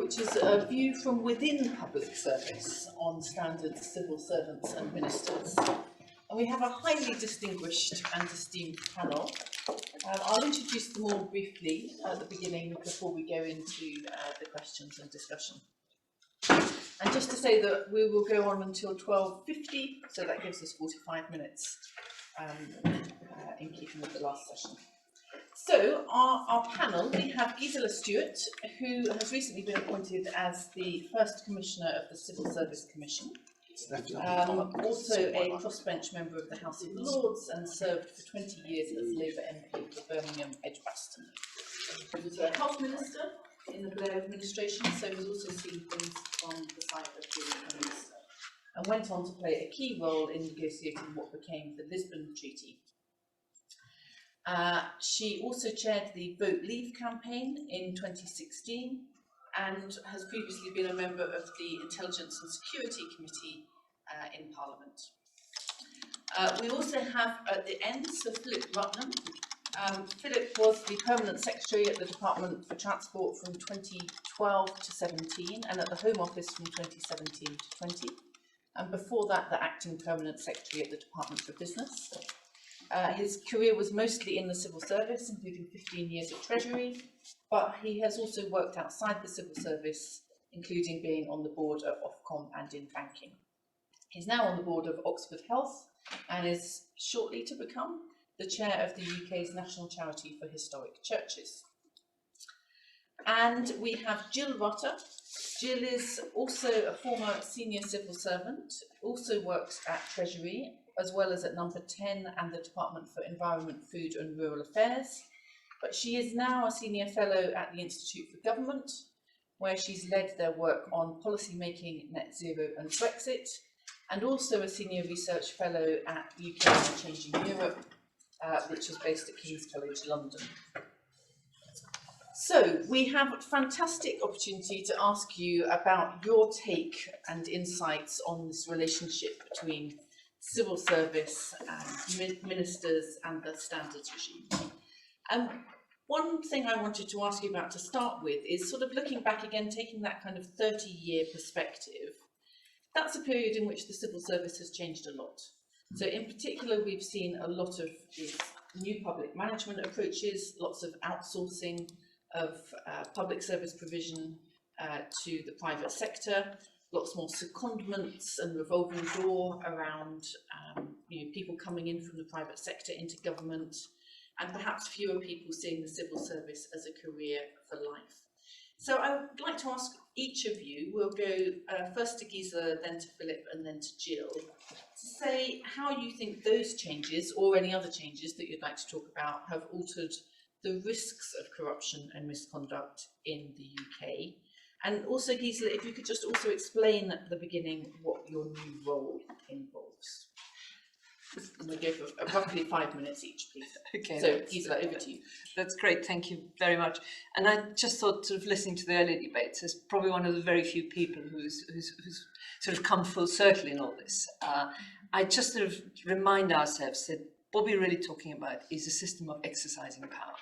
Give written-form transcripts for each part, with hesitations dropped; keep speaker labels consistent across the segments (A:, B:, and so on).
A: which is a view from within public service on standard civil servants and ministers. And we have a highly distinguished and esteemed panel. I'll introduce them all briefly at the beginning before we go into the questions and discussion. And just to say that we will go on until 12:50, so that gives us 45 minutes in keeping with the last session. So our panel, we have Gisela Stuart, who has recently been appointed as the first Commissioner of the Civil Service Commission. Also a crossbench member of the House of Lords and served for 20 years as Labour MP for Birmingham Edgbaston. He was a health minister in the Blair administration, so he's also seen things from the side of being a minister, and went on to play a key role in negotiating what became the Lisbon Treaty. She also chaired the Vote Leave campaign in 2016 and has previously been a member of the Intelligence and Security Committee in Parliament. We also have at the end Sir Philip Rutnam. Philip was the Permanent Secretary at the Department for Transport from 2012 to 17 and at the Home Office from 2017 to 20. And before that, the Acting Permanent Secretary at the Department for Business. His career was mostly in the civil service, including 15 years at Treasury, but he has also worked outside the civil service, including being on the board of Ofcom and in banking. He's now on the board of Oxford Health and is shortly to become the chair of the UK's National Charity for Historic Churches. And we have Jill Rutter. Jill is also a former senior civil servant, also works at Treasury, as well as at Number 10 and the Department for Environment, Food and Rural Affairs. But she is now a senior fellow at the Institute for Government, where she's led their work on policy making, net zero and Brexit, and also a senior research fellow at UK and Changing Europe, which is based at King's College, London. So we have a fantastic opportunity to ask you about your take and insights on this relationship between civil service and ministers and the standards regime. One thing I wanted to ask you about to start with is sort of looking back again, taking that kind of 30-year perspective. That's a period in which the civil service has changed a lot. So in particular, we've seen a lot of these new public management approaches, lots of outsourcing of public service provision to the private sector, lots more secondments and revolving door around people coming in from the private sector into government, and perhaps fewer people seeing the civil service as a career for life. So I would like to ask each of you, we'll go first to Gisela, then to Philip and then to Jill, to say how you think those changes, or any other changes that you'd like to talk about, have altered the risks of corruption and misconduct in the UK. And also, Gisela, if you could just also explain at the beginning what your new role involves. And we'll go for roughly 5 minutes each, please.
B: Okay.
A: So, Gisela, over to you.
B: That's great, thank you very much. And I just thought, sort of listening to the earlier debates, as probably one of the very few people who's sort of come full circle in all this. I just sort of remind ourselves that what we're really talking about is a system of exercising power.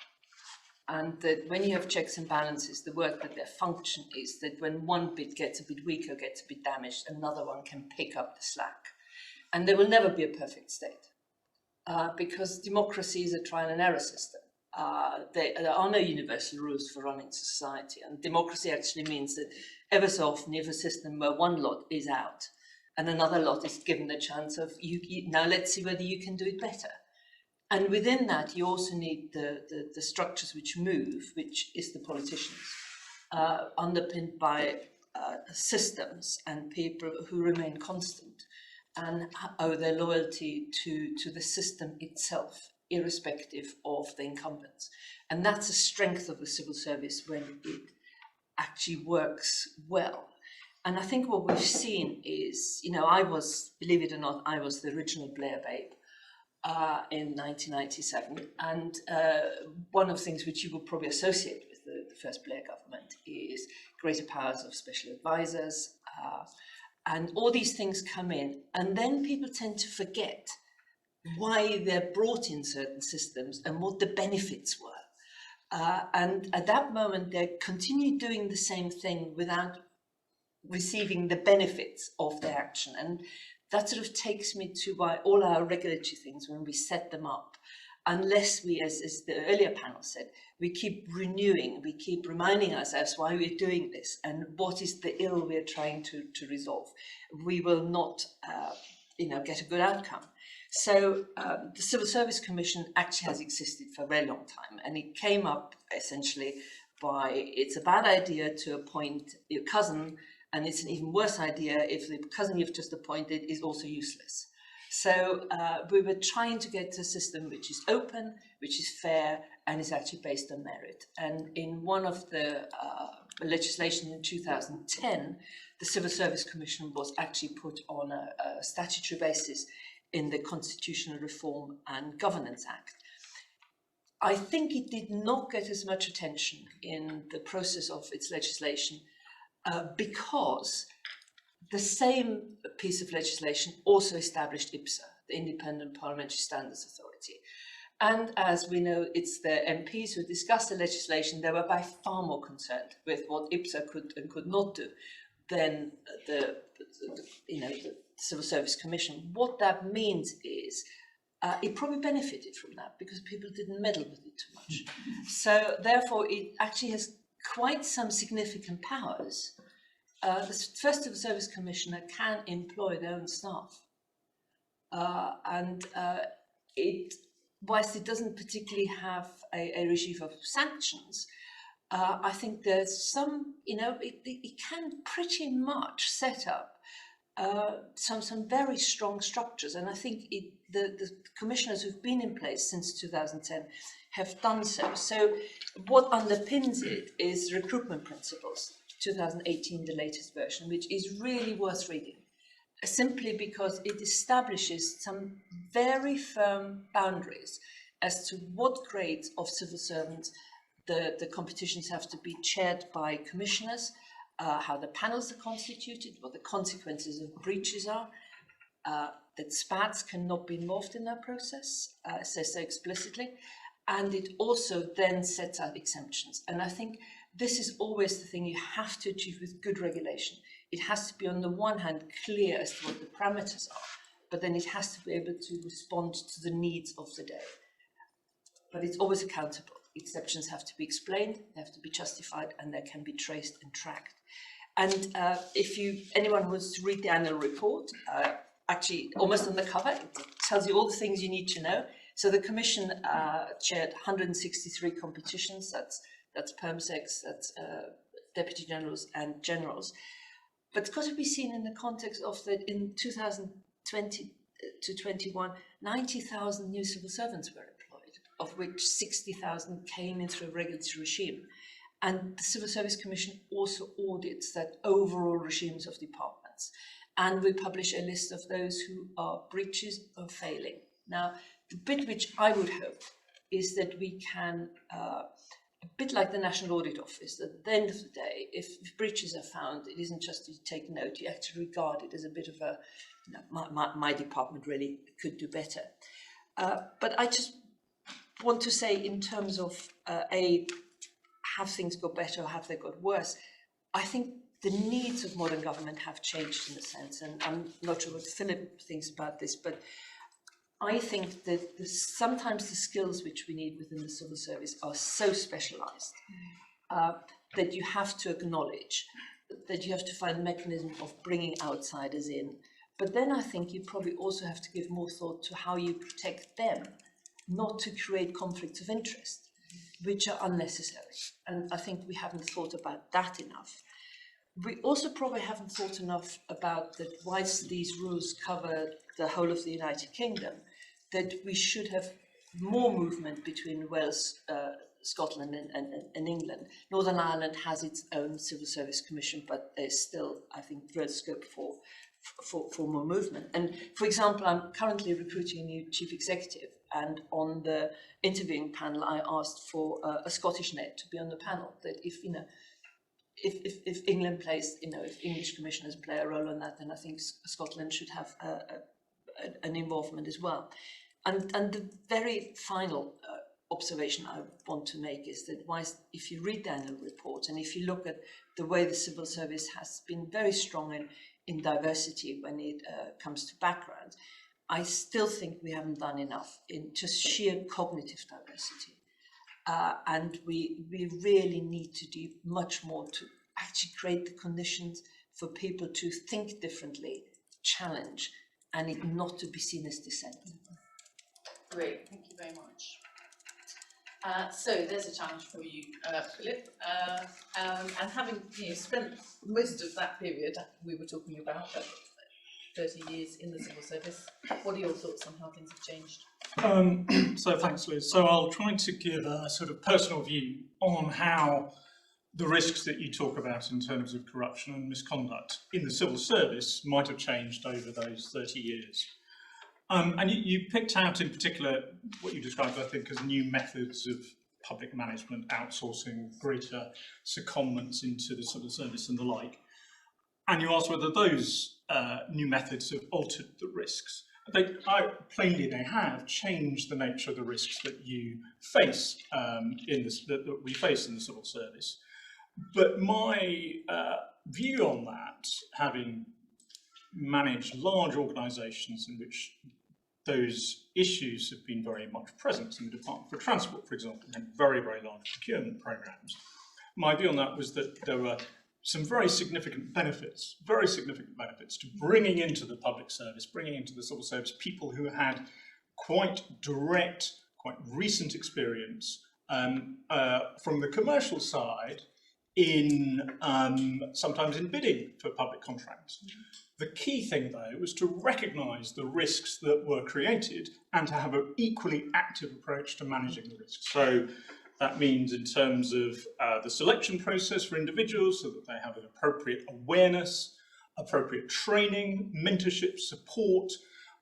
B: And that when you have checks and balances, the work that their function is that when one bit gets a bit weaker, gets a bit damaged, another one can pick up the slack. And there will never be a perfect state because democracy is a trial and error system. There are no universal rules for running society, and democracy actually means that ever so often you have a system where one lot is out and another lot is given the chance of, now let's see whether you can do it better. And within that, you also need the structures which move, which is the politicians, underpinned by systems and people who remain constant and owe their loyalty to the system itself, irrespective of the incumbents. And that's a strength of the civil service when it actually works well. And I think what we've seen is, believe it or not, I was the original Blair babe in 1997. And one of the things which you will probably associate with the first Blair government is greater powers of special advisors, and all these things come in, and then people tend to forget why they're brought in certain systems and what the benefits were. And at that moment, they continued doing the same thing without receiving the benefits of their action. And that sort of takes me to why all our regulatory things, when we set them up, unless we, as the earlier panel said, we keep renewing, we keep reminding ourselves why we're doing this and what is the ill we're trying to resolve, we will not get a good outcome. So the Civil Service Commission actually has existed for a very long time, and it came up essentially by, it's a bad idea to appoint your cousin, and it's an even worse idea if the cousin you've just appointed is also useless. So we were trying to get to a system which is open, which is fair, and is actually based on merit. And in one of the legislation in 2010, the Civil Service Commission was actually put on a statutory basis in the Constitutional Reform and Governance Act. I think it did not get as much attention in the process of its legislation because the same piece of legislation also established IPSA, the Independent Parliamentary Standards Authority. And as we know, it's the MPs who discussed the legislation. They were by far more concerned with what IPSA could and could not do than the Civil Service Commission. What that means is it probably benefited from that because people didn't meddle with it too much. So therefore, it actually has quite some significant powers. The first Civil Service Commissioner can employ their own staff. Whilst it doesn't particularly have a regime of sanctions, I think there's some, it can pretty much set up some very strong structures. And I think the commissioners who've been in place since 2010 have done so. So what underpins it is Recruitment Principles, 2018, the latest version, which is really worth reading, simply because it establishes some very firm boundaries as to what grades of civil servants the competitions have to be chaired by commissioners, how the panels are constituted, what the consequences of breaches are, that SPADs cannot be involved in that process, says so explicitly, and it also then sets out exemptions. And I think this is always the thing you have to achieve with good regulation. It has to be, on the one hand, clear as to what the parameters are, but then it has to be able to respond to the needs of the day. But it's always accountable. Exceptions have to be explained, they have to be justified, and they can be traced and tracked. And if anyone wants to read the annual report, actually almost on the cover, it tells you all the things you need to know. So the Commission chaired 163 competitions, that's permsecs, that's deputy generals and generals. But it's got to be seen in the context of that in 2020 to 21, 90,000 new civil servants were employed, of which 60,000 came in through a regulatory regime. And the Civil Service Commission also audits that overall regimes of departments. And we publish a list of those who are breaches or failing. Now, the bit which I would hope is that we can, a bit like the National Audit Office, that at the end of the day, if breaches are found, it isn't just you take note, you actually regard it as a bit of a, my department really could do better. But I just want to say, in terms of have things got better or have they got worse, I think the needs of modern government have changed in a sense, and I'm not sure what Philip thinks about this, but I think that sometimes the skills which we need within the civil service are so specialised that you have to acknowledge that you have to find a mechanism of bringing outsiders in. But then I think you probably also have to give more thought to how you protect them, not to create conflicts of interest, which are unnecessary. And I think we haven't thought about that enough. We also probably haven't thought enough about that whilst these rules cover the whole of the United Kingdom, that we should have more movement between Wales, Scotland and England. Northern Ireland has its own Civil Service Commission, but there's still, I think, real scope for more movement. And for example, I'm currently recruiting a new chief executive, and on the interviewing panel, I asked for a Scottish net to be on the panel, that if England plays, if English commissioners play a role in that, then I think Scotland should have an involvement as well. And the very final observation I want to make is that if you read the annual report and if you look at the way the civil service has been very strong in diversity when it comes to background, I still think we haven't done enough in just sheer cognitive diversity. And we really need to do much more to actually create the conditions for people to think differently, challenge, and it not to be seen as dissent.
A: Great, thank you very much. So there's a challenge for you, Philip, and having spent most of that period we were talking about, 30 years in the civil service, what are your thoughts on how things have changed?
C: So thanks, Liz. So I'll try to give a sort of personal view on how the risks that you talk about in terms of corruption and misconduct in the civil service might have changed over those 30 years. And you picked out in particular what you described, I think, as new methods of public management, outsourcing, greater secondments into the civil service and the like. And you asked whether those new methods have altered the risks. Plainly, they have changed the nature of the risks that you face that we face in the civil service. But my view on that, having managed large organisations in which those issues have been very much present in the Department for Transport, for example, and very, very large procurement programmes, my view on that was that there were some very significant benefits to bringing into the public service, bringing into the civil service people who had quite direct, quite recent experience from the commercial side in sometimes in bidding for public contracts. The key thing, though, was to recognise the risks that were created and to have an equally active approach to managing the risks. So that means in terms of the selection process for individuals, so that they have an appropriate awareness, appropriate training, mentorship, support,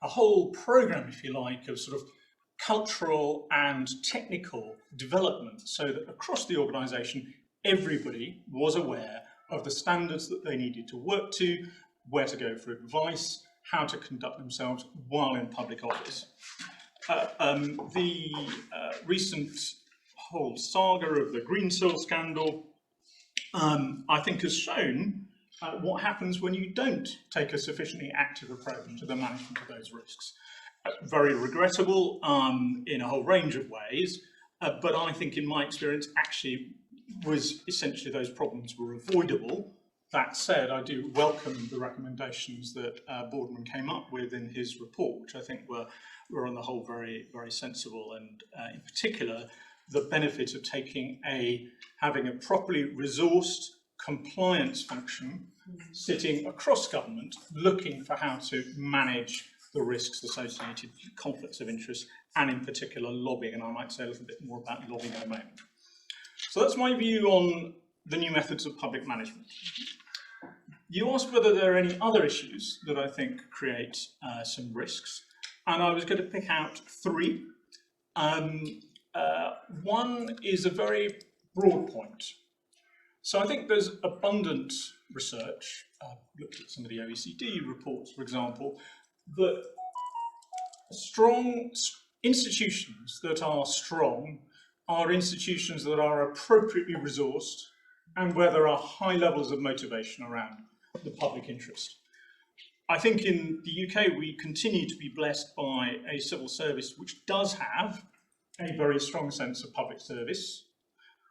C: a whole programme, if you like, of sort of cultural and technical development, so that across the organisation, everybody was aware of the standards that they needed to work to, where to go for advice, how to conduct themselves while in public office. The recent whole saga of the Green Seal scandal, I think, has shown what happens when you don't take a sufficiently active approach to the management of those risks. Very regrettable in a whole range of ways, but I think in my experience actually was essentially those problems were avoidable. That said, I do welcome the recommendations that Boardman came up with in his report, which I think were on the whole very, very sensible, and in particular, the benefit of having a properly resourced compliance function sitting across government, looking for how to manage the risks associated with conflicts of interest, and in particular lobbying, and I might say a little bit more about lobbying in a moment. So that's my view on the new methods of public management. You asked whether there are any other issues that I think create some risks, and I was going to pick out three. One is a very broad point. So I think there's abundant research, looked at some of the OECD reports, for example, that strong institutions that are strong are institutions that are appropriately resourced and where there are high levels of motivation around the public interest. I think in the UK we continue to be blessed by a civil service which does have a very strong sense of public service.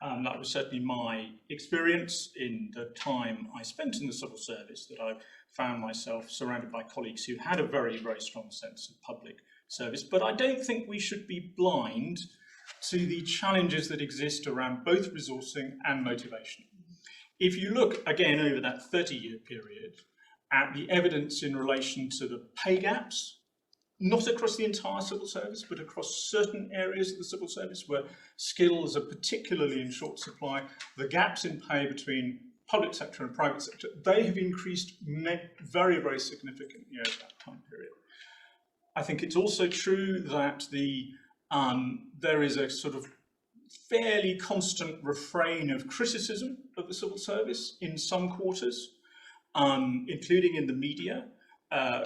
C: That was certainly my experience in the time I spent in the civil service, that I found myself surrounded by colleagues who had a very, very strong sense of public service. But I don't think we should be blind to the challenges that exist around both resourcing and motivation. If you look again over that 30-year period at the evidence in relation to the pay gaps, not across the entire civil service, but across certain areas of the civil service where skills are particularly in short supply, the gaps in pay between public sector and private sector, they have increased very, very significantly over that time period. I think it's also true that there is a sort of fairly constant refrain of criticism of the civil service in some quarters, including in the media.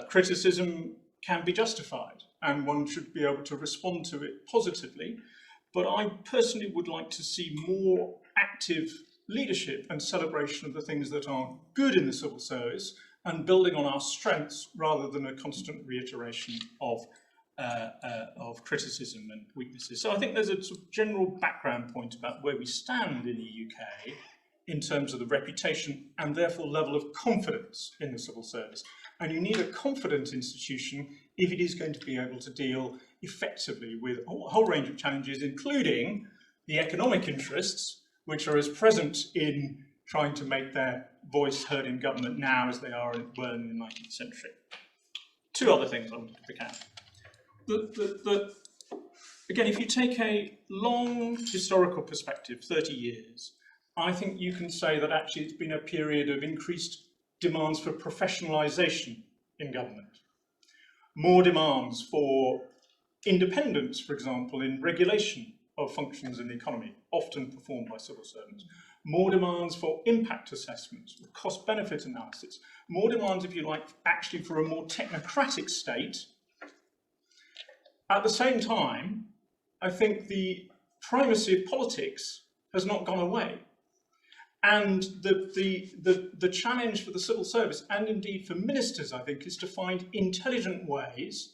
C: Criticism can be justified and one should be able to respond to it positively, but I personally would like to see more active leadership and celebration of the things that are good in the civil service and building on our strengths rather than a constant reiteration of criticism and weaknesses. So I think there's a sort of general background point about where we stand in the UK in terms of the reputation and therefore level of confidence in the civil service. And you need a confident institution if it is going to be able to deal effectively with a whole range of challenges, including the economic interests, which are as present in trying to make their voice heard in government now as they were in the 19th century. Two other things I wanted to pick out. Again, if you take a long historical perspective, 30 years, I think you can say that actually it's been a period of increased demands for professionalisation in government. More demands for independence, for example, in regulation of functions in the economy, often performed by civil servants. More demands for impact assessments, cost-benefit analysis. More demands, if you like, actually for a more technocratic state. At the same time, I think the primacy of politics has not gone away. And the challenge for the civil service, and indeed for ministers, I think, is to find intelligent ways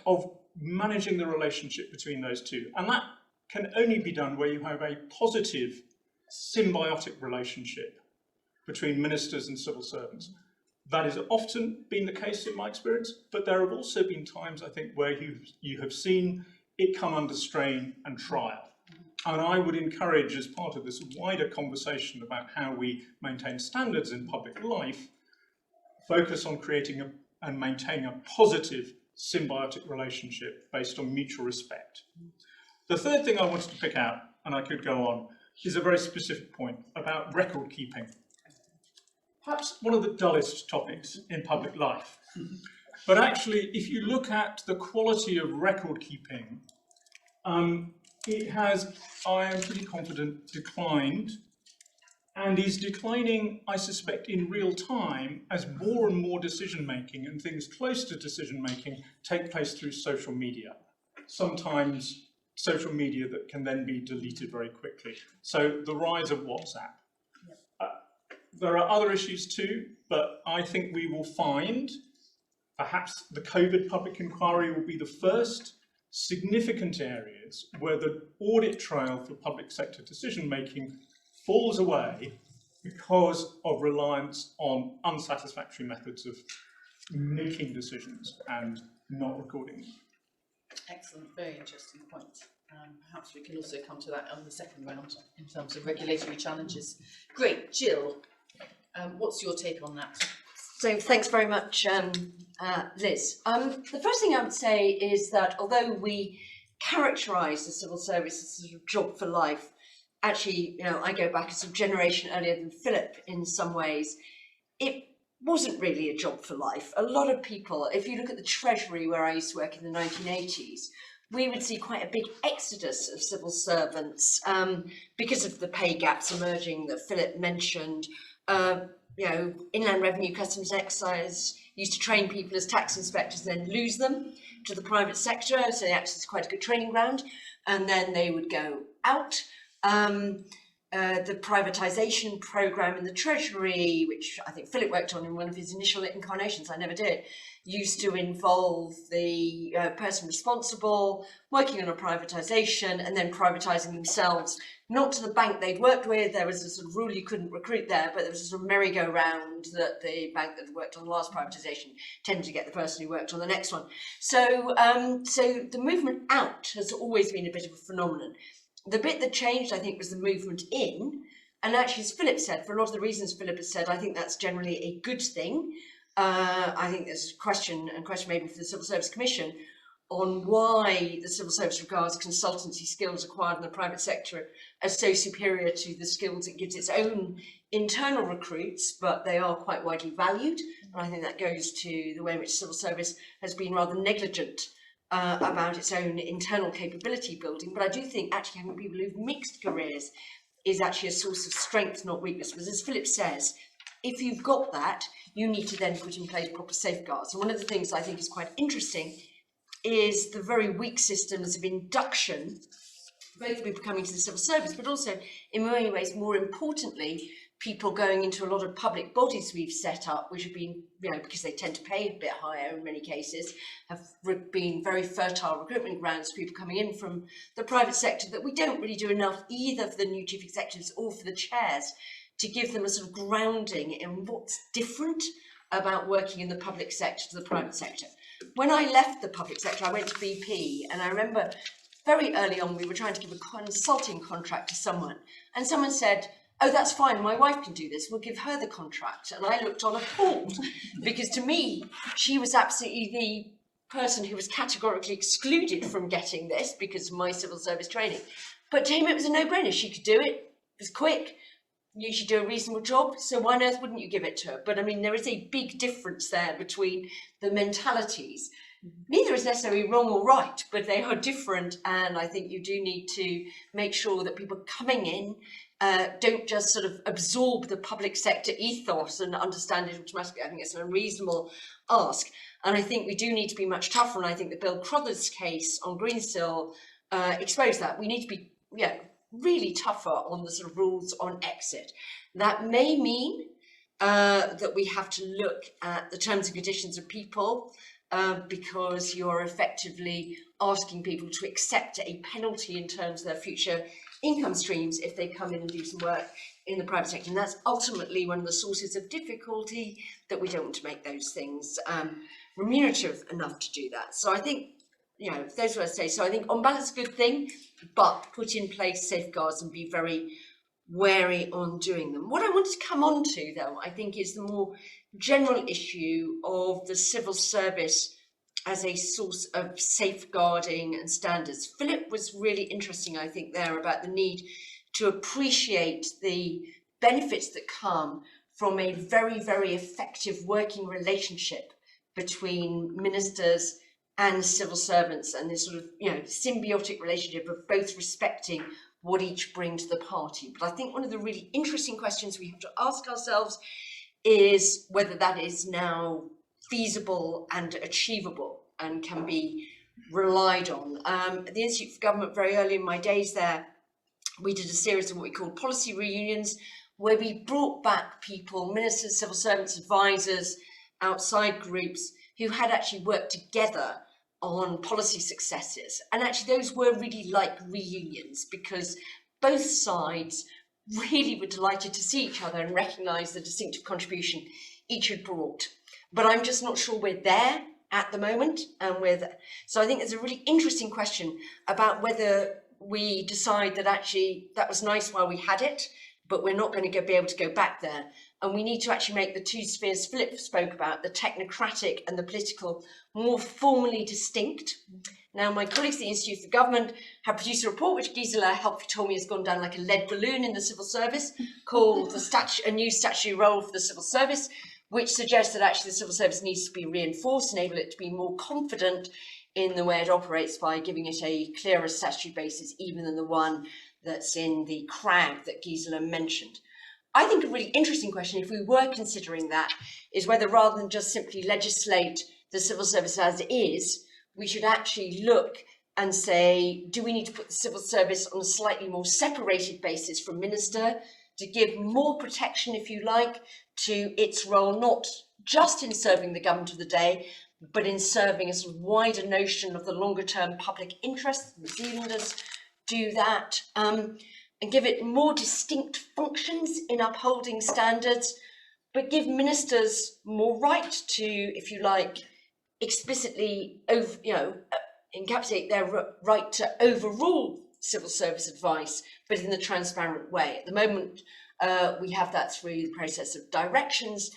C: of managing the relationship between those two. And that can only be done where you have a positive, symbiotic relationship between ministers and civil servants. That has often been the case in my experience, but there have also been times, I think, where you have seen it come under strain and trial. And I would encourage, as part of this wider conversation about how we maintain standards in public life, focus on creating and maintaining a positive symbiotic relationship based on mutual respect. The third thing I wanted to pick out, and I could go on, is a very specific point about record keeping. Perhaps one of the dullest topics in public life. But actually, if you look at the quality of record keeping, it has, I am pretty confident, declined, and is declining, I suspect, in real time as more and more decision-making and things close to decision-making take place through social media. Sometimes social media that can then be deleted very quickly. So the rise of WhatsApp. There are other issues too, but I think we will find, perhaps the COVID public inquiry will be the first significant areas where the audit trail for public sector decision-making falls away because of reliance on unsatisfactory methods of making decisions and not recording them.
A: Excellent, very interesting point. Perhaps we can also come to that on the second round in terms of regulatory challenges. Great, Jill, what's your take on that?
D: So thanks very much, Liz. The first thing I would say is that although we characterise the civil service as a sort of job for life, actually, you know, I go back a sort of generation earlier than Philip in some ways. It wasn't really a job for life. A lot of people, if you look at the Treasury where I used to work in the 1980s, we would see quite a big exodus of civil servants because of the pay gaps emerging that Philip mentioned. You know, Inland Revenue, Customs and Excise used to train people as tax inspectors, then lose them to the private sector, so they acted as quite a good training ground, and then they would go out. The privatisation programme in the Treasury, which I think Philip worked on in one of his initial incarnations, I never did, used to involve the person responsible working on a privatisation and then privatising themselves, not to the bank they'd worked with. There was a sort of rule you couldn't recruit there, but there was a sort of merry-go-round that the bank that worked on the last privatisation tended to get the person who worked on the next one. So, so the movement out has always been a bit of a phenomenon. The bit that changed, I think, was the movement in, and actually, as Philip said, for a lot of the reasons Philip has said, I think that's generally a good thing. I think there's a question maybe for the Civil Service Commission on why the civil service regards consultancy skills acquired in the private sector as so superior to the skills it gives its own internal recruits, but they are quite widely valued. And I think that goes to the way in which civil service has been rather negligent about its own internal capability building. But I do think actually having people who've mixed careers is actually a source of strength, not weakness. Because as Philip says, if you've got that, you need to then put in place proper safeguards. And one of the things I think is quite interesting is the very weak systems of induction both people coming to the civil service, but also in many ways, more importantly, people going into a lot of public bodies we've set up, which have been, because they tend to pay a bit higher in many cases, have been very fertile recruitment grounds for people coming in from the private sector, that we don't really do enough either for the new chief executives or for the chairs to give them a sort of grounding in what's different about working in the public sector to the private sector. When I left the public sector, I went to BP, and I remember very early on we were trying to give a consulting contract to someone, and someone said, "Oh, that's fine, my wife can do this, we'll give her the contract." And I looked on appalled, because to me, she was absolutely the person who was categorically excluded from getting this because of my civil service training. But to him, it was a no-brainer. She could do it, it was quick, you should do a reasonable job, so why on earth wouldn't you give it to her? But I mean, there is a big difference there between the mentalities. Neither is necessarily wrong or right, but they are different, and I think you do need to make sure that people coming in don't just sort of absorb the public sector ethos and understand it automatically. I think it's an unreasonable ask, and I think we do need to be much tougher, and I think the Bill Crothers case on Greensill exposed that. We need to be really tougher on the sort of rules on exit. That may mean that we have to look at the terms and conditions of people, because you're effectively asking people to accept a penalty in terms of their future income streams if they come in and do some work in the private sector. And that's ultimately one of the sources of difficulty, that we don't want to make those things remunerative enough to do that. So I think, those are what I say. So I think on balance, a good thing, but put in place safeguards and be very wary on doing them. What I wanted to come on to, though, I think is the more general issue of the civil service as a source of safeguarding and standards. Philip was really interesting, I think, there about the need to appreciate the benefits that come from a very, very effective working relationship between ministers and civil servants, and this sort of symbiotic relationship of both respecting what each bring to the party. But I think one of the really interesting questions we have to ask ourselves is whether that is now feasible and achievable and can be relied on. At the Institute for Government, very early in my days there, we did a series of what we called policy reunions, where we brought back people, ministers, civil servants, advisors, outside groups, who had actually worked together on policy successes. And actually those were really like reunions, because both sides really were delighted to see each other and recognise the distinctive contribution each had brought. But I'm just not sure we're there at the moment. So I think there's a really interesting question about whether we decide that actually that was nice while we had it, but we're not going to be able to go back there. And we need to actually make the two spheres Philip spoke about, the technocratic and the political, more formally distinct. Now, my colleagues at the Institute for Government have produced a report, which Gisela helpfully told me has gone down like a lead balloon in the civil service, called A New Statutory Role for the Civil Service, which suggests that actually the civil service needs to be reinforced, enable it to be more confident in the way it operates by giving it a clearer statutory basis, even than the one that's in the CRAG that Gisela mentioned. I think a really interesting question, if we were considering that, is whether rather than just simply legislate the civil service as it is, we should actually look and say, do we need to put the civil service on a slightly more separated basis from minister, to give more protection, if you like, to its role, not just in serving the government of the day, but in serving a sort of wider notion of the longer term public interest. New Zealanders do that. And give it more distinct functions in upholding standards, but give ministers more right to, if you like, explicitly encapsulate their right to overrule civil service advice, but in a transparent way. At the moment, we have that through the process of directions,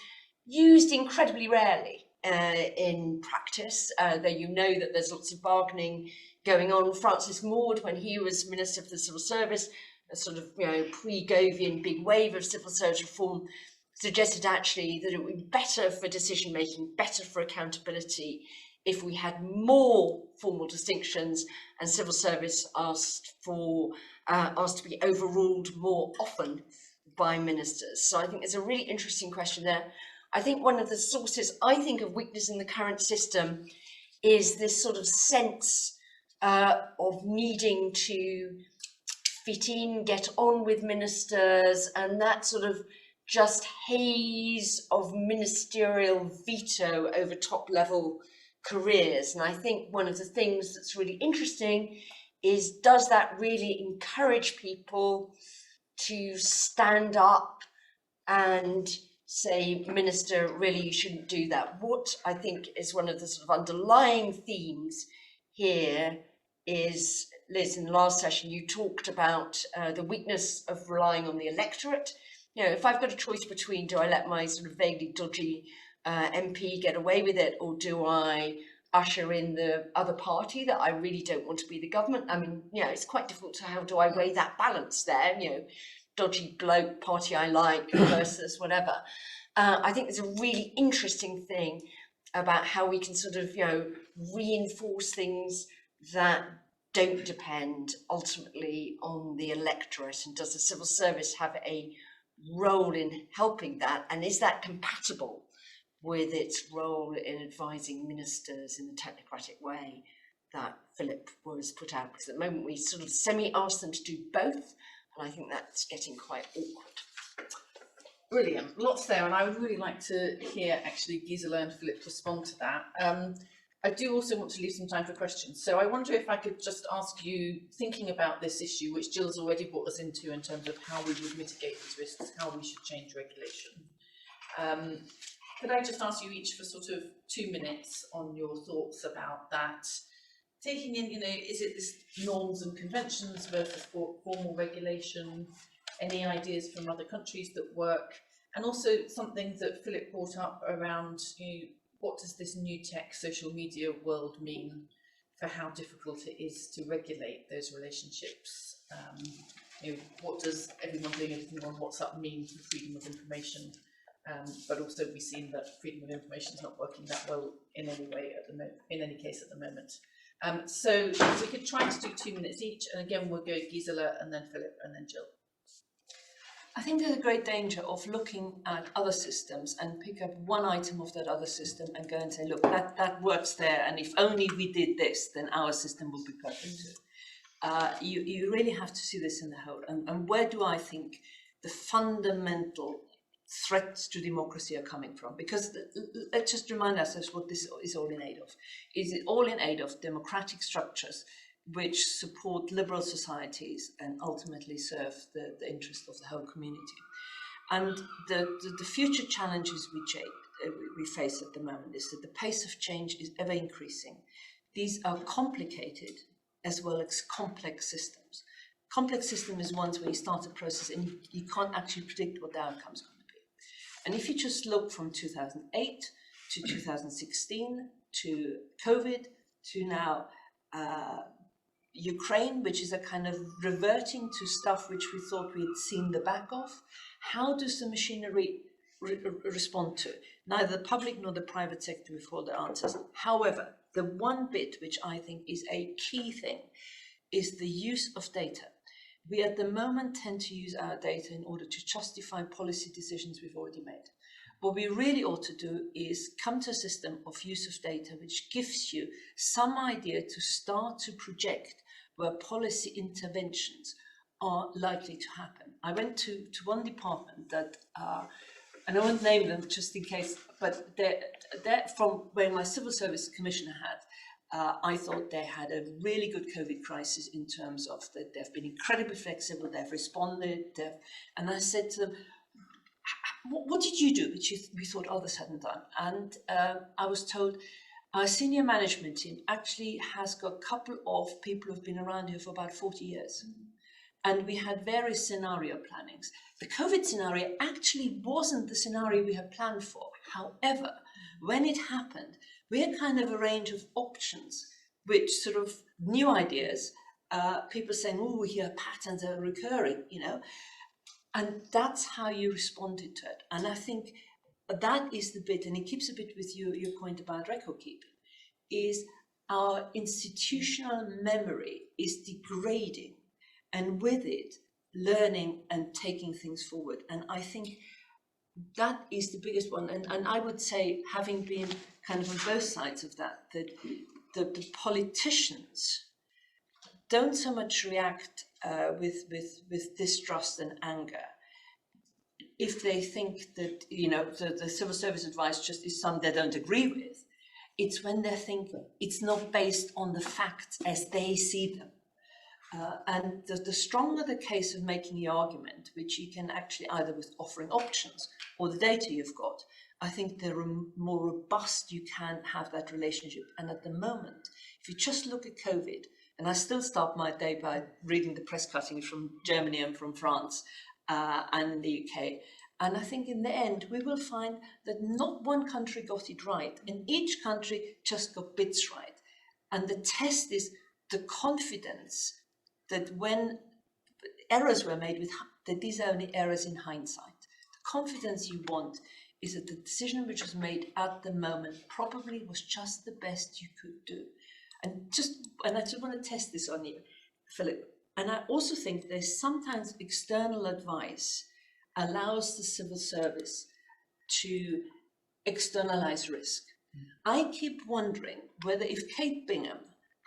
D: used incredibly rarely in practice, though you know that there's lots of bargaining going on. Francis Maude, when he was Minister for the Civil Service, a sort of pre-Govian big wave of civil service reform, suggested actually that it would be better for decision making, better for accountability, if we had more formal distinctions and civil service asked to be overruled more often by ministers. So I think there's a really interesting question there. I think one of the sources, of weakness in the current system is this sort of sense of needing to fit in, get on with ministers, and that sort of just haze of ministerial veto over top level careers. And I think one of the things that's really interesting is, does that really encourage people to stand up and say, Minister, really you shouldn't do that? What I think is one of the sort of underlying themes here is, Liz, in the last session you talked about the weakness of relying on the electorate. You know, if I've got a choice between, do I let my sort of vaguely dodgy MP get away with it, or do I usher in the other party that I really don't want to be the government? I mean, you know, it's quite difficult to, how do I weigh that balance there, you know, dodgy bloke, party I like versus whatever. I think there's a really interesting thing about how we can sort of, you know, reinforce things that don't depend ultimately on the electorate, and does the civil service have a role in helping that, and is that compatible with its role in advising ministers in the technocratic way that Philip was put out? Because at the moment we sort of semi-ask them to do both, and I think that's getting quite awkward.
A: Brilliant, lots there, and I would really like to hear actually Gisela and Philip respond to that. I do also want to leave some time for questions, so I wonder if I could just ask you, thinking about this issue, which Jill's already brought us into in terms of how we would mitigate these risks, how we should change regulation. Could I just ask you each for sort of 2 minutes on your thoughts about that? Taking in, you know, is it this norms and conventions versus formal regulation? Any ideas from other countries that work? And also something that Philip brought up around, you know, what does this new tech social media world mean for how difficult it is to regulate those relationships? You know, what does everyone doing everything on WhatsApp mean for freedom of information? But also we've seen that freedom of information is not working that well in any way at the moment, in any case at the moment. So we could try to do 2 minutes each, and again we'll go Gisela and then Philip and then Jill.
B: I think there's a great danger of looking at other systems and pick up one item of that other system and go and say, look, that works there, and if only we did this, then our system would be perfect too. You really have to see this in the whole. And where do I think the fundamental threats to democracy are coming from? Because let's just remind ourselves what this is all in aid of. Is it all in aid of democratic structures which support liberal societies and ultimately serve the interest of the whole community? And the future challenges we face at the moment is that the pace of change is ever increasing. These are complicated as well as complex systems. Complex system is ones where you start a process and you can't actually predict what the outcome is going to be. And if you just look from 2008 to 2016 to COVID to now Ukraine, which is a kind of reverting to stuff which we thought we had seen the back of, how does the machinery respond to? Neither the public nor the private sector will hold the answers. However, the one bit which I think is a key thing is the use of data. We at the moment tend to use our data in order to justify policy decisions we've already made. What we really ought to do is come to a system of use of data which gives you some idea to start to project where policy interventions are likely to happen. I went to one department that, and I won't name them just in case, but they're from where my civil service commissioner had. I thought they had a really good COVID crisis in terms of that they've been incredibly flexible, they've responded, and I said to them, what did you do which we thought others hadn't done? And I was told our senior management team actually has got a couple of people who've been around here for about 40 years. And we had various scenario plannings. The COVID scenario actually wasn't the scenario we had planned for. However, when it happened, we had kind of a range of options, which sort of new ideas, people saying, oh, we hear patterns are recurring, you know. And that's how you responded to it. And I think that is the bit, and it keeps a bit with your point about record keeping, is our institutional memory is degrading, and with it, learning and taking things forward. And I think that is the biggest one. And I would say, having been kind of on both sides of that, that the politicians don't so much react with distrust and anger, if they think that, you know, the civil service advice just is something they don't agree with, it's when they think it's not based on the facts as they see them. And the stronger the case of making the argument, which you can actually either with offering options or the data you've got, I think the more robust you can have that relationship. And at the moment, if you just look at COVID, and I still start my day by reading the press cuttings from Germany and from France and the UK. And I think in the end, we will find that not one country got it right, and each country just got bits right. And the test is the confidence that when errors were made, that these are only errors in hindsight. The confidence you want is that the decision which was made at the moment probably was just the best you could do. And I just want to test this on you, Philip. And I also think there's sometimes external advice allows the civil service to externalize risk. I keep wondering whether if Kate Bingham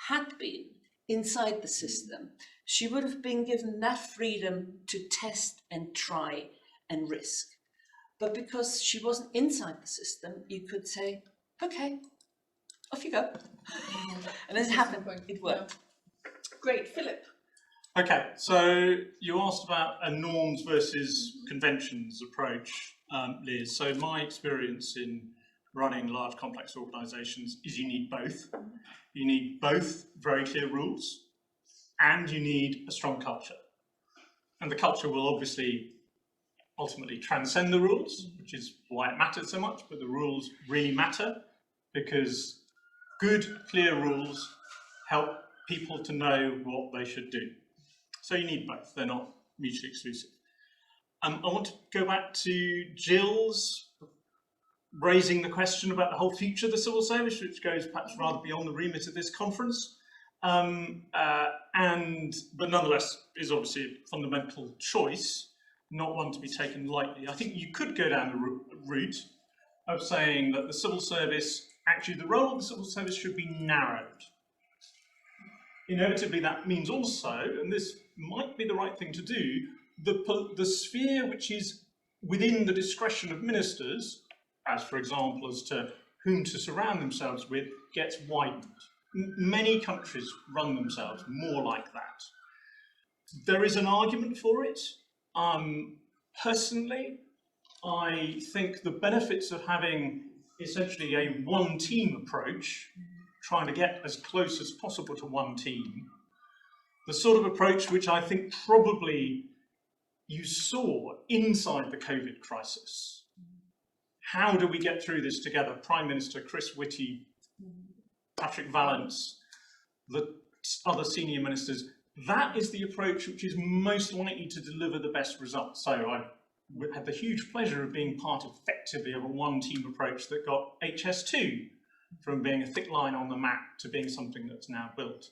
B: had been inside the system, she would have been given that freedom to test and try and risk. But because she wasn't inside the system, you could say, okay, off you go. And as it happened, it worked.
A: Great, Philip.
C: Okay, so you asked about a norms versus conventions approach, Liz. So my experience in running large complex organisations is you need both. You need both very clear rules and you need a strong culture. And the culture will obviously ultimately transcend the rules, which is why it matters so much, but the rules really matter because good, clear rules help people to know what they should do. So you need both, they're not mutually exclusive. I want to go back to Jill's raising the question about the whole future of the civil service, which goes perhaps rather beyond the remit of this conference, but nonetheless is obviously a fundamental choice, not one to be taken lightly. I think you could go down the route of saying that the civil service, actually the role of the civil service should be narrowed. Inevitably that means also, and this might be the right thing to do, the sphere which is within the discretion of ministers, as for example as to whom to surround themselves with, gets widened. Many countries run themselves more like that. There is an argument for it. Personally, I think the benefits of having essentially a one-team approach, trying to get as close as possible to one team, the sort of approach which I think probably you saw inside the COVID crisis. How do we get through this together? Prime Minister Chris Whitty, Patrick Vallance, the other senior ministers, that is the approach which is most likely to deliver the best results. So I had the huge pleasure of being part effectively of a one-team approach that got HS2 from being a thick line on the map to being something that's now built.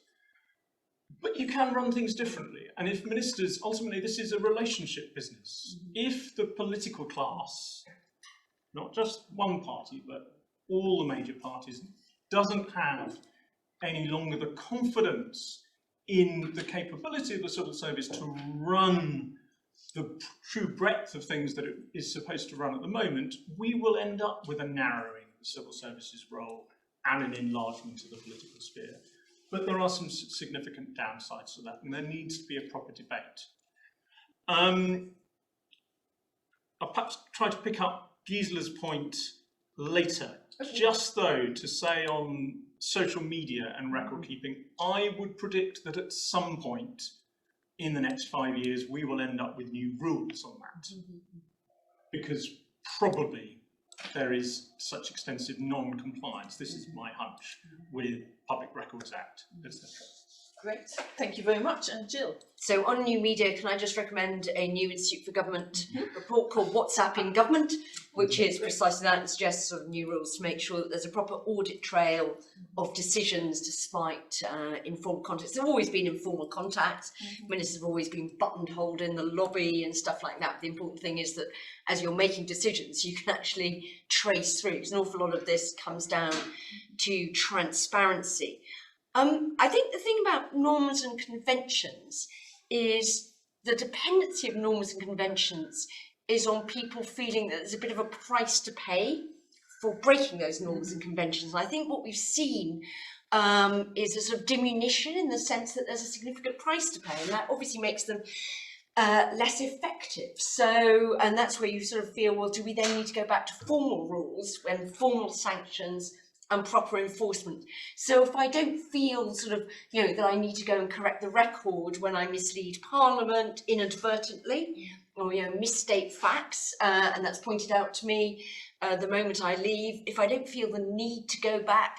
C: But you can run things differently. And if ministers, ultimately this is a relationship business. If the political class, not just one party, but all the major parties, doesn't have any longer the confidence in the capability of the civil service to run the true breadth of things that it is supposed to run at the moment, we will end up with a narrowing of the civil service's role and an enlargement of the political sphere. But there are some significant downsides to that, and there needs to be a proper debate. I'll perhaps try to pick up Gisela's point later. Just though, to say on social media and record keeping, I would predict that at some point in the next 5 years, we will end up with new rules on that. Because probably there is such extensive non-compliance, this is my hunch, with Public Records Act, etc.
A: Great, thank you very much. And Jill?
D: So on new media, can I just recommend a new Institute for Government report called WhatsApp in Government, which is precisely that and suggests sort of new rules to make sure that there's a proper audit trail of decisions despite informal contacts. There have always been informal contacts. Ministers have always been buttonholed in the lobby and stuff like that. The important thing is that as you're making decisions, you can actually trace through, because an awful lot of this comes down to transparency. I think the thing about norms and conventions is the dependency of norms and conventions is on people feeling that there's a bit of a price to pay for breaking those norms and conventions. And I think what we've seen is a sort of diminution in the sense that there's a significant price to pay, and that obviously makes them less effective. So, and that's where you sort of feel, well, do we then need to go back to formal rules when formal sanctions and proper enforcement? So if I don't feel sort of, you know, that I need to go and correct the record when I mislead Parliament inadvertently, or, you know, misstate facts, and that's pointed out to me the moment I leave, if I don't feel the need to go back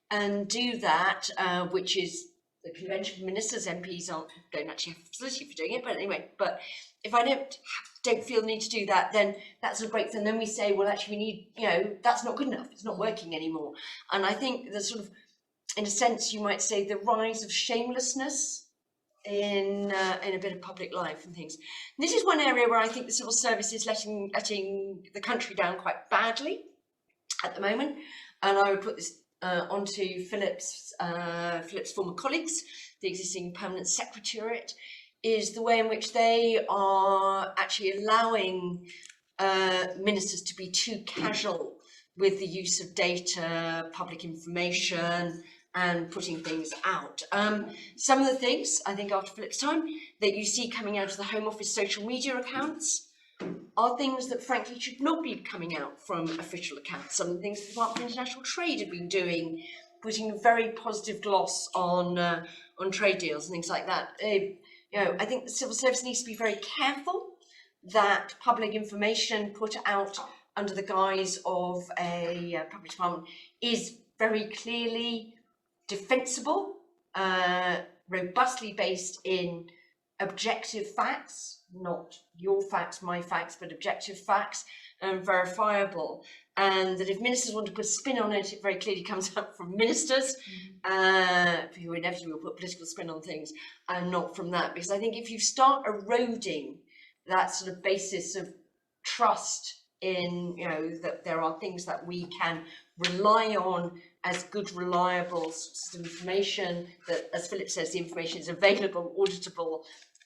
D: and do that, which is the Convention of Ministers, MPs don't actually have a facility for doing it, but anyway, but if I don't feel the need to do that, then that's a great thing. Then we say, well, actually we need, you know, that's not good enough, it's not working anymore. And I think the sort of, in a sense, you might say the rise of shamelessness in a bit of public life and things. And this is one area where I think the civil service is letting the country down quite badly at the moment. And I would put this onto Philip's former colleagues, the existing permanent secretariat, is the way in which they are actually allowing ministers to be too casual with the use of data, public information, and putting things out. Some of the things, I think after Philip's time, that you see coming out of the Home Office social media accounts are things that frankly should not be coming out from official accounts. Some of the things the Department of International Trade have been doing, putting a very positive gloss on trade deals and things like that. You know, I think the civil service needs to be very careful that public information put out under the guise of a public department is very clearly defensible, robustly based in objective facts, not your facts, my facts, but objective facts, and verifiable. And that if ministers want to put a spin on it, it very clearly comes out from ministers, who inevitably will put political spin on things, and not from that. Because I think if you start eroding that sort of basis of trust in, you know, that there are things that we can rely on as good, reliable sources of information, that, as Philip says, the information is available, auditable,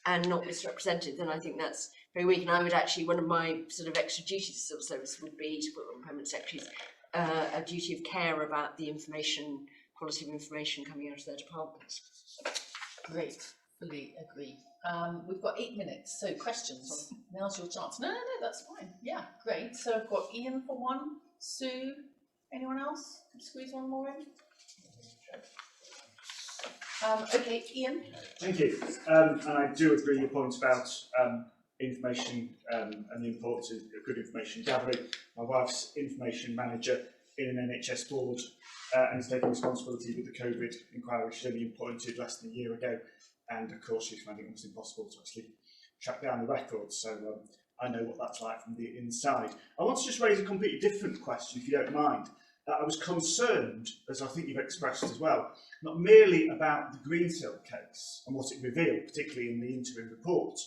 D: and not misrepresented, then I think that's very weak. And I would actually, one of my sort of extra duties to civil service would be to put on permanent secretaries a duty of care about the information, quality of information coming out of their departments.
A: Great, fully agree. We've got 8 minutes, so questions. Now's your chance. No, that's fine. Yeah, great. So I've got Ian for one, Sue, anyone else? Can squeeze one more in? Okay, Ian.
E: Thank you. And I do agree with your point about information and the importance of good information gathering. My wife's information manager in an NHS board and is taking responsibility with the COVID inquiry. She's only appointed less than a year ago, and of course she's finding it almost impossible to actually track down the records. So I know what that's like from the inside. I want to just raise a completely different question, if you don't mind. I was concerned, as I think you've expressed as well, not merely about the Greensill case and what it revealed, particularly in the interim report,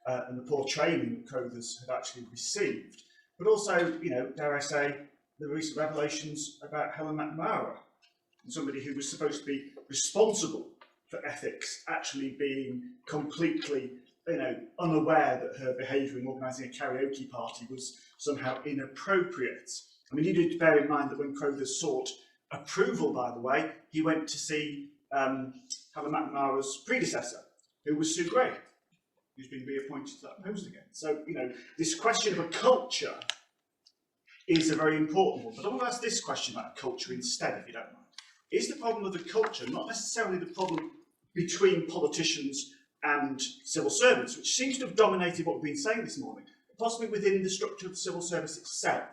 E: and the poor training that Crothers had actually received, but also, you know, dare I say, the recent revelations about Helen McNamara, somebody who was supposed to be responsible for ethics, actually being completely, you know, unaware that her behaviour in organising a karaoke party was somehow inappropriate. I mean, you need to bear in mind that when Crothers sought approval, by the way, he went to see Helen McNamara's predecessor, who was Sue Gray, who's been reappointed to that post again. So, you know, this question of a culture is a very important one. But I want to ask this question about culture instead, if you don't mind. Is the problem of the culture not necessarily the problem between politicians and civil servants, which seems to have dominated what we've been saying this morning, but possibly within the structure of the civil service itself?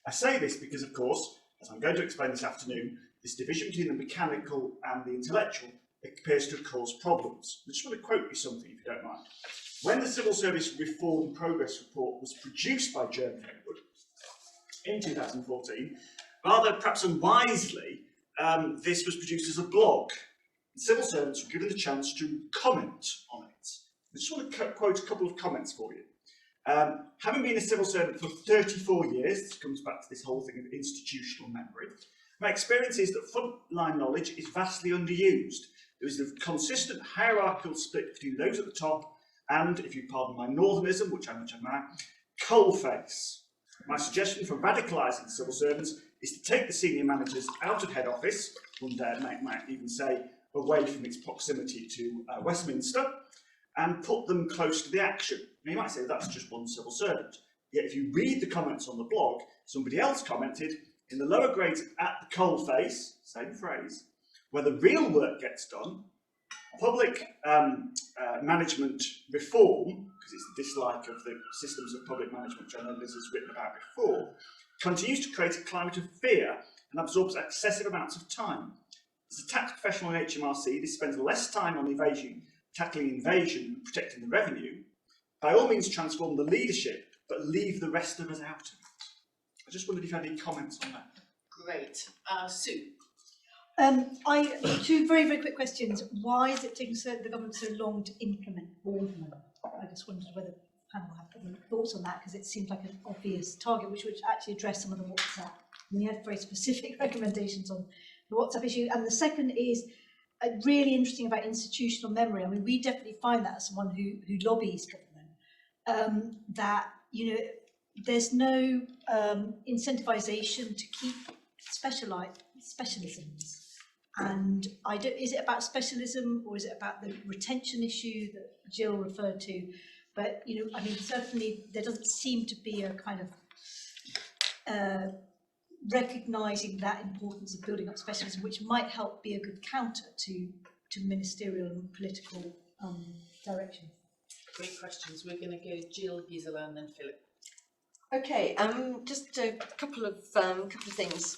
E: I say this because, of course, as I'm going to explain this afternoon, this division between the mechanical and the intellectual appears to have caused problems. I just want to quote you something, if you don't mind. When the Civil Service Reform Progress Report was produced by Jeremy Haywood in 2014, rather perhaps unwisely, this was produced as a blog. Civil servants were given the chance to comment on it. I just want to quote a couple of comments for you. Having been a civil servant for 34 years, this comes back to this whole thing of institutional memory, my experience is that frontline knowledge is vastly underused. There is a consistent hierarchical split between those at the top and, if you pardon my northernism, which I much admire, coalface. My suggestion for radicalising civil servants is to take the senior managers out of head office, one might even say away from its proximity to Westminster, and put them close to the action. Now you might say that's just one civil servant. Yet if you read the comments on the blog, somebody else commented, in the lower grades at the coalface, same phrase, where the real work gets done, public management reform, because it's the dislike of the systems of public management, which I know Liz has written about before, continues to create a climate of fear and absorbs excessive amounts of time. As a tax professional in HMRC, this spends less time on tackling invasion and protecting the revenue. By all means transform the leadership, but leave the rest of us out of it. I just wondered if you had any comments on that.
A: Great. Sue?
F: Two very, very quick questions. Why is it taking the government so long to implement Boardman? I just wondered whether the panel have any thoughts on that, because it seems like an obvious target which would actually address some of the WhatsApp. And we had very specific recommendations on the WhatsApp issue. And the second is really interesting about institutional memory. I mean, we definitely find that as someone who lobbies government, that, you know, there's no incentivization to keep specialisms. And is it about specialism, or is it about the retention issue that Jill referred to? But, you know, I mean, certainly there doesn't seem to be a kind of recognising that importance of building up specialism, which might help be a good counter to ministerial and political direction.
A: Great questions. We're going to go Jill, Gisela, and then Philip.
D: Okay, just a couple of things.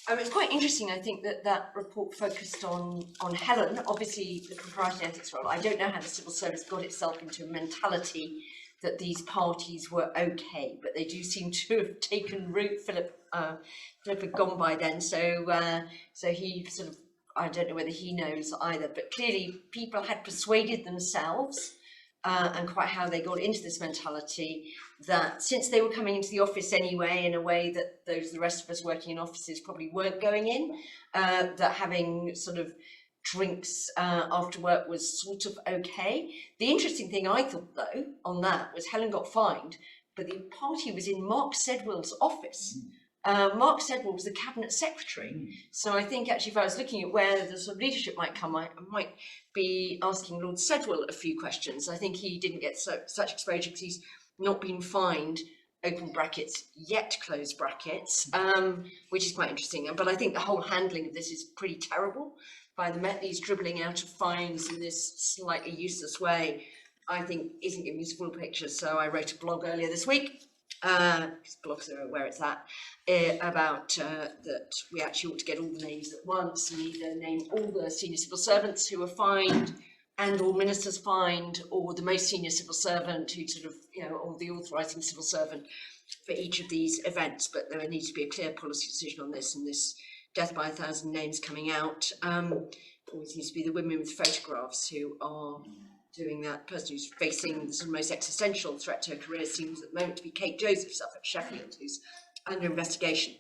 D: I mean, it's quite interesting, I think, that report focused on Helen, obviously the proprietary ethics role. I don't know how the civil service got itself into a mentality that these parties were okay, but they do seem to have taken root. Philip had gone by then, so he sort of, I don't know whether he knows either, but clearly people had persuaded themselves and quite how they got into this mentality that since they were coming into the office anyway in a way that the rest of us working in offices probably weren't going in, that having sort of drinks after work was sort of okay. The interesting thing I thought though on that was Helen got fined, but the party was in Mark Sedwell's office. Mark Sedwell was the cabinet secretary, so I think actually if I was looking at where the sort of leadership might come, I might be asking Lord Sedwell a few questions. I think he didn't get such exposure because he's not been fined, open brackets, yet close brackets, which is quite interesting. But I think the whole handling of this is pretty terrible. By the Metleys dribbling out of fines in this slightly useless way, I think isn't giving us a full picture. So I wrote a blog earlier this week, because blogs are where it's at, about that we actually ought to get all the names at once and either name all the senior civil servants who were fined and all ministers fined, or the most senior civil servant who sort of, you know, or the authorising civil servant for each of these events. But there needs to be a clear policy decision on this, and this death by 1,000 names coming out always seems to be the women with photographs who are doing that. The person who's facing the sort of most existential threat to her career seems at the moment to be Kate Joseph up at Sheffield, who's under investigation.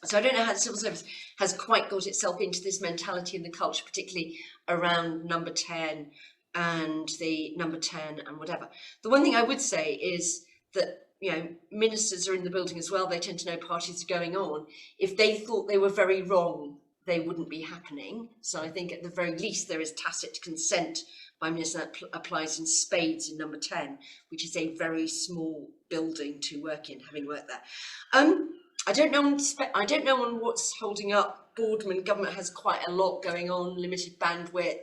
D: So I don't know how the civil service has quite got itself into this mentality and the culture, particularly around number 10 and the number 10 and whatever. The one thing I would say is that, you know, ministers are in the building as well. They tend to know parties are going on. If they thought they were very wrong, they wouldn't be happening. So I think at the very least there is tacit consent by minister that applies in spades in number 10, which is a very small building to work in, having worked there. I don't know on what's holding up Boardman. Government has quite a lot going on, limited bandwidth,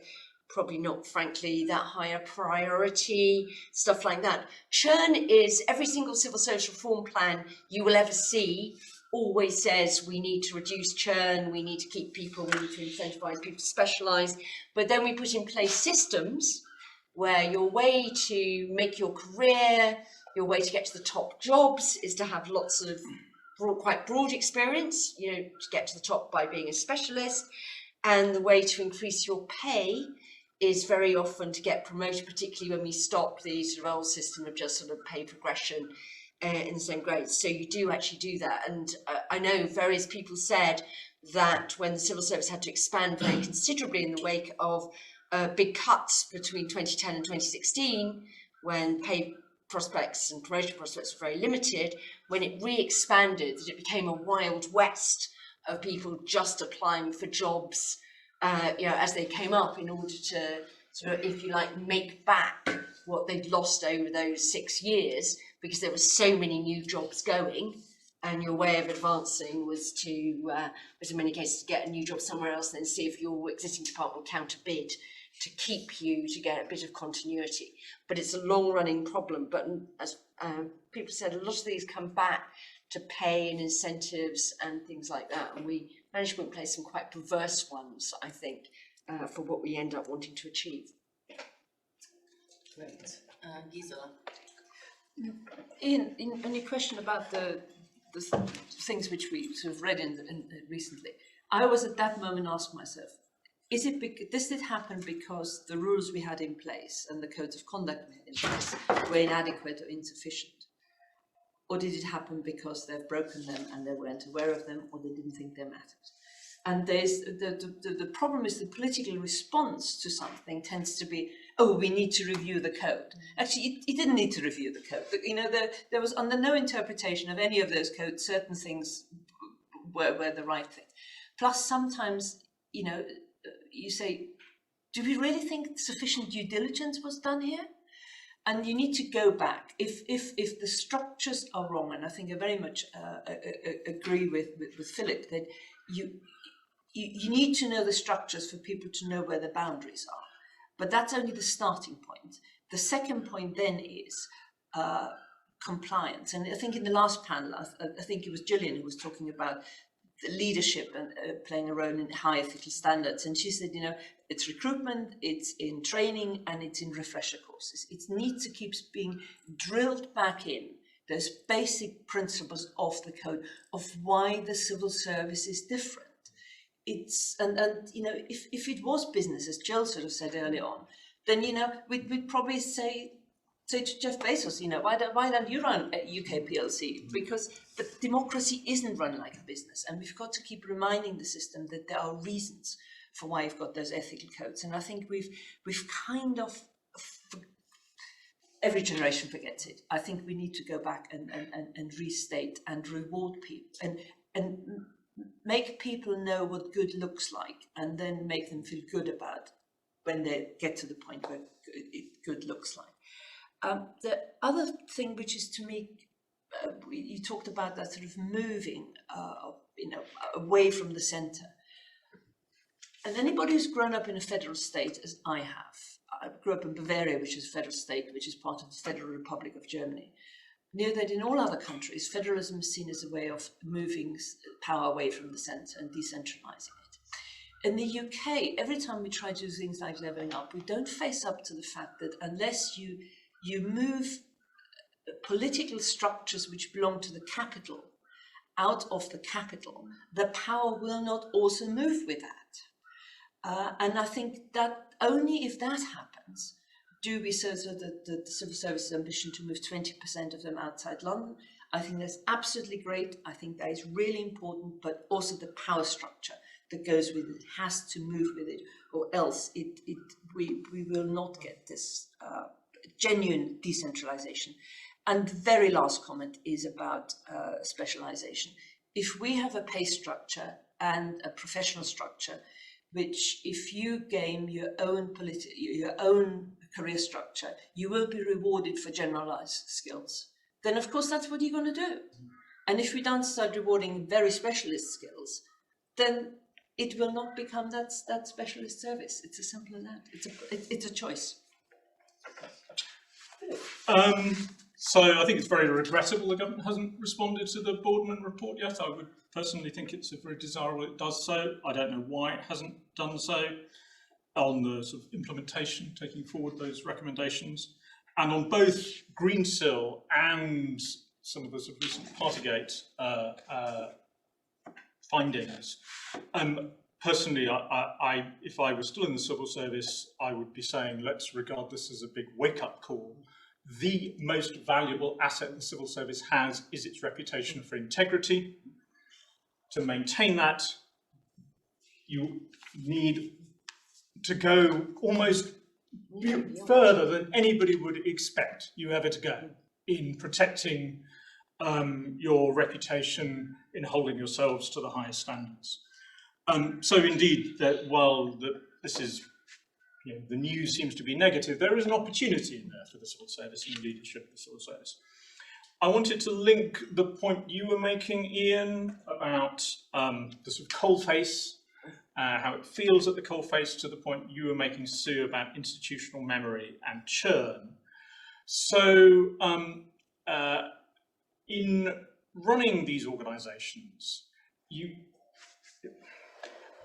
D: probably not, frankly, that high a priority, stuff like that. Churn is every single civil service reform plan you will ever see always says we need to reduce churn, we need to keep people, we need to incentivise people to specialise. But then we put in place systems where your way to make your career, your way to get to the top jobs is to have lots of quite broad experience, you know, to get to the top by being a specialist. And the way to increase your pay is very often to get promoted, particularly when we stop the sort of old system of just sort of pay progression. in the same grade. So you do actually do that. And I know various people said that when the civil service had to expand very considerably in the wake of big cuts between 2010 and 2016, when pay prospects and promotion prospects were very limited, when it re-expanded, that it became a wild west of people just applying for jobs, as they came up, in order to sort of, if you like, make back what they'd lost over those 6 years, because there were so many new jobs going, and your way of advancing was to, was in many cases to get a new job somewhere else, then see if your existing department will counter bid to keep you, to get a bit of continuity. But it's a long-running problem. But as people said, a lot of these come back to pay and incentives and things like that. And management plays some quite perverse ones, I think, for what we end up wanting to achieve.
A: Great. Gisela.
B: In your question about the things which we sort of read in recently, I was at that moment asked myself, does it happen because the rules we had in place and the codes of conduct we had in place were inadequate or insufficient? Or did it happen because they've broken them and they weren't aware of them, or they didn't think they mattered? And there's the problem is the political response to something tends to be, oh, we need to review the code. Actually, it didn't need to review the code. There was under no interpretation of any of those codes, certain things were the right thing. Plus, sometimes, you say, do we really think sufficient due diligence was done here? And you need to go back. If the structures are wrong, and I think I very much agree with Philip, that you need to know the structures for people to know where the boundaries are. But that's only the starting point. The second point then is compliance. And I think in the last panel, I think it was Gillian who was talking about the leadership and playing a role in high ethical standards. And she said, it's recruitment, it's in training, and it's in refresher courses. It needs to keep being drilled back in those basic principles of the code of why the civil service is different. It's if it was business, as Jill sort of said earlier on, then we'd probably say to Jeff Bezos, why don't you run a UK PLC? Because the democracy isn't run like a business, and we've got to keep reminding the system that there are reasons for why you've got those ethical codes. And I think we've kind of every generation forgets it. I think we need to go back and restate and reward people and make people know what good looks like, and then make them feel good about when they get to the point where good looks like. The other thing, which is to me, you talked about that sort of moving, away from the centre. And anybody who's grown up in a federal state, as I have, I grew up in Bavaria, which is a federal state, which is part of the Federal Republic of Germany, knew that in all other countries, federalism is seen as a way of moving power away from the centre and decentralising it. In the UK, every time we try to do things like levelling up, we don't face up to the fact that unless you move political structures which belong to the capital out of the capital, the power will not also move with that. And I think that only if that happens do we serve the civil services ambition to move 20% of them outside London. I think that's absolutely great. I think that is really important, but also the power structure that goes with it has to move with it, or else we will not get this genuine decentralization. And the very last comment is about specialization. If we have a pay structure and a professional structure, which if you game your own career structure, you will be rewarded for generalized skills, then of course that's what you're going to do. And if we don't start rewarding very specialist skills, then it will not become that specialist service. It's as simple as that. It's a choice.
C: So I think it's very regrettable the government hasn't responded to the Boardman report yet. I would personally think it's very desirable it does so. I don't know why it hasn't done so on the sort of implementation, taking forward those recommendations. And on both Greensill and some of the sort of recent Partygate findings, personally, if I was still in the civil service, I would be saying let's regard this as a big wake-up call the most valuable asset the civil service has is its reputation for integrity. To maintain that, you need to go almost further than anybody would expect you ever to go in protecting your reputation, in holding yourselves to the highest standards. So indeed, that while this is, the news seems to be negative, there is an opportunity in there for the civil service and the leadership of the civil service. I wanted to link the point you were making, Ian, about the sort of coalface, how it feels at the coalface, to the point you were making, Sue, about institutional memory and churn. So in running these organisations,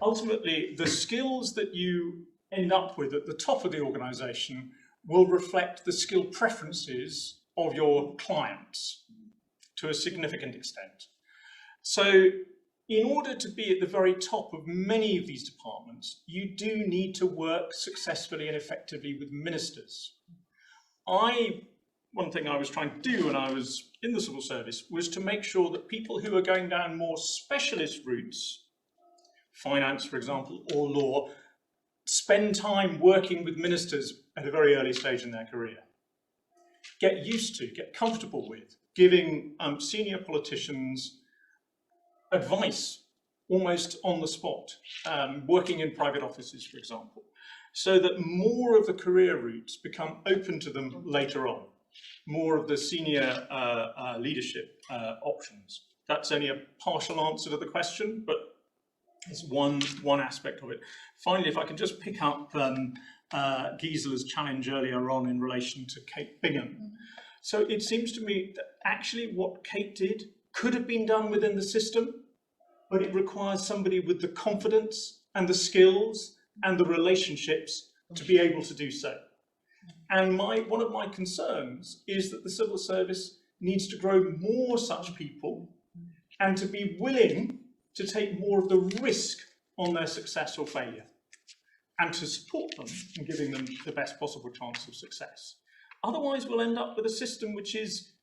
C: ultimately the skills that you end up with at the top of the organisation will reflect the skill preferences of your clients to a significant extent. So in order to be at the very top of many of these departments, you do need to work successfully and effectively with ministers. One thing I was trying to do when I was in the civil service was to make sure that people who are going down more specialist routes, finance, for example, or law, spend time working with ministers at a very early stage in their career. Get used to, get comfortable with giving senior politicians advice almost on the spot, working in private offices, for example, so that more of the career routes become open to them later on, more of the senior leadership options. That's only a partial answer to the question, but it's one aspect of it. Finally, if I can just pick up Gisela's challenge earlier on in relation to Kate Bingham. So it seems to me that actually what Kate did could have been done within the system, but it requires somebody with the confidence and the skills and the relationships to be able to do so. And one of my concerns is that the civil service needs to grow more such people and to be willing to take more of the risk on their success or failure, and to support them in giving them the best possible chance of success. Otherwise, we'll end up with a system which is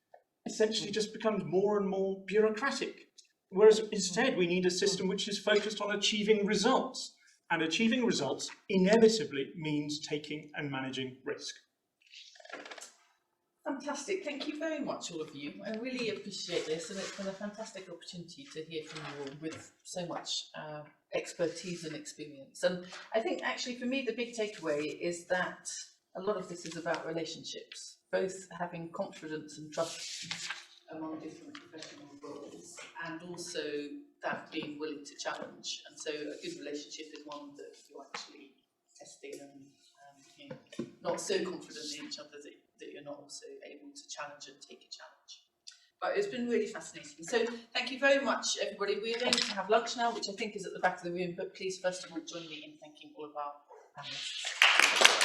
C: essentially just becomes more and more bureaucratic. Whereas instead, we need a system which is focused on achieving results. And achieving results inevitably means taking and managing risk.
A: Fantastic. Thank you very much, all of you. I really appreciate this, and it's been a fantastic opportunity to hear from you all with so much expertise and experience. And I think actually for me, the big takeaway is that a lot of this is about relationships, both having confidence and trust among different professional roles, and also that being willing to challenge. And so a good relationship is one that you're actually testing and not so confident in each other that you're not also able to challenge and take a challenge. But it's been really fascinating. So thank you very much, everybody. We are going to have lunch now, which I think is at the back of the room, but please first of all join me in thanking all of our panelists.